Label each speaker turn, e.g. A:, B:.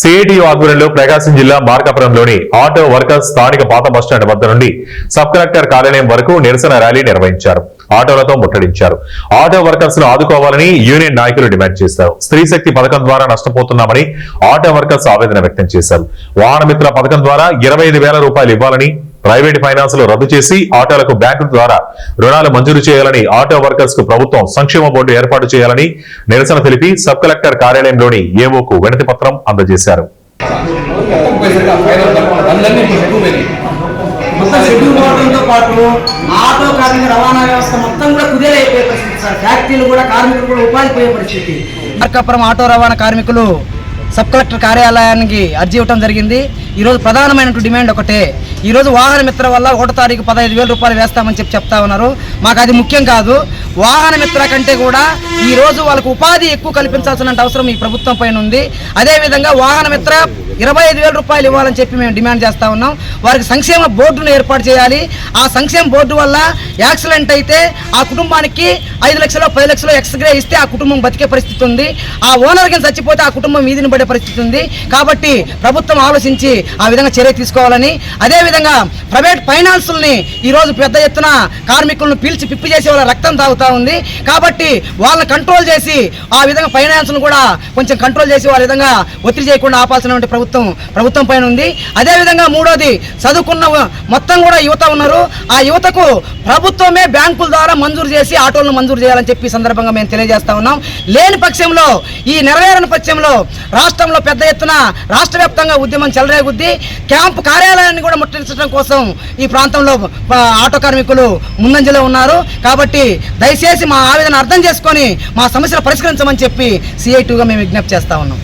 A: CITU ఆధ్వర్యంలో ప్రకాశం జిల్లా మార్కాపురంలోని auto workers స్థానిక పాత బస్టాండ్ వద్ద నుండి సబ్ కలెక్టర్ కార్యాలయం వరకు నిరసన ర్యాలీ నిర్వహించారు. ఆటోలతో ముట్టడించారు. ఆటో వర్కర్స్ ను ఆదుకోవాలని యూనియన్ నాయకులు డిమాండ్ చేశారు. స్త్రీ శక్తి పథకం ద్వారా నష్టపోతున్నామని ఆటో వర్కర్స్ ఆవేదన వ్యక్తం చేశారు. వాహన మిత్ర పథకం ద్వారా 25,000 రూపాయలు ఇవ్వాలని, ప్రైవేట్ ఫైనాన్స్ లో రద్దు చేసి ఆటోలకు బ్యాంకుల ద్వారా రుణాలు మంజూరు చేయాలని, ఆటో వర్కర్స్ కు ప్రభుత్వం సంక్షేమ బోర్డు ఏర్పాటు చేయాలని నిరసన తెలిపి సబ్ కలెక్టర్ కార్యాలయంలోని ఏఓకు వినతి పత్రం అందజేశారు.
B: ఆటో కార్మిక రవాణా వ్యవస్థ మొత్తం కూడా కుదేలైపోయే పరిస్థితి సార్. ఫ్యాక్టరీలు కూడా కార్మికులు కూడా ఉపాధి పోయే పరిస్థితి. మార్కాపురం ఆటో రవాణా కార్మికులు సబ్ కలెక్టర్ కార్యాలయానికి అర్జీ ఇవ్వడం జరిగింది. ఈరోజు ప్రధానమైనటువంటి డిమాండ్ ఒకటే. ఈరోజు వాహన మిత్ర వల్ల 1వ తారీఖు 15,000 రూపాయలు వేస్తామని చెప్తా ఉన్నారు. మాకు అది ముఖ్యం కాదు. వాహన మిత్ర కంటే కూడా ఈరోజు వాళ్ళకు ఉపాధి ఎక్కువ కల్పించాల్సిన అవసరం ఈ ప్రభుత్వం పైన ఉంది. అదేవిధంగా వాహన మిత్ర 25,000 రూపాయలు ఇవ్వాలని చెప్పి మేము డిమాండ్ చేస్తూ ఉన్నాం. వారికి సంక్షేమ బోర్డును ఏర్పాటు చేయాలి. ఆ సంక్షేమ బోర్డు వల్ల యాక్సిడెంట్ అయితే ఆ కుటుంబానికి 5 లక్షలు 10 లక్షలు ఎక్స్గ్రే ఇస్తే ఆ కుటుంబం బతికే పరిస్థితి ఉంది. ఆ ఓనర్కి చచ్చిపోతే ఆ కుటుంబం వీధిని పడే పరిస్థితి ఉంది. కాబట్టి ప్రభుత్వం ఆలోచించి ఆ విధంగా చర్య తీసుకోవాలని, అదేవిధంగా ప్రైవేట్ ఫైనాన్సుల్ని ఈరోజు పెద్ద ఎత్తున కార్మికులను పీల్చి పిప్పి చేసి వాళ్ళ రక్తం తాగుతూ ఉంది. కాబట్టి వాళ్ళని కంట్రోల్ చేసి ఆ విధంగా ఫైనాన్స్ను కూడా కొంచెం కంట్రోల్ చేసి వాళ్ళ విధంగా ఒత్తిడి చేయకుండా ఆపాల్సినటువంటి ప్రభుత్వం పైన ఉంది. అదేవిధంగా మూడోది, చదువుకున్న మొత్తం కూడా యువత ఉన్నారు. ఆ యువతకు ప్రభుత్వమే బ్యాంకుల ద్వారా మంజూరు చేసి ఆటోలను మంజూరు చేయాలని చెప్పి సందర్భంగా మేము తెలియజేస్తా ఉన్నాం. లేని పక్షంలో, ఈ నెరవేరని పక్షంలో రాష్ట్రంలో పెద్ద ఎత్తున రాష్ట్ర వ్యాప్తంగా ఉద్యమం చెలరేగుద్ది. క్యాంపు కార్యాలయాన్ని కూడా ముట్టడించడం కోసం ఈ ప్రాంతంలో ఆటో కార్మికులు ముందంజలో ఉన్నారు. కాబట్టి దయచేసి మా ఆవేదన అర్థం చేసుకొని మా సమస్యలు పరిష్కరించమని చెప్పి సిఐటిగా మేము విజ్ఞప్తి చేస్తా ఉన్నాం.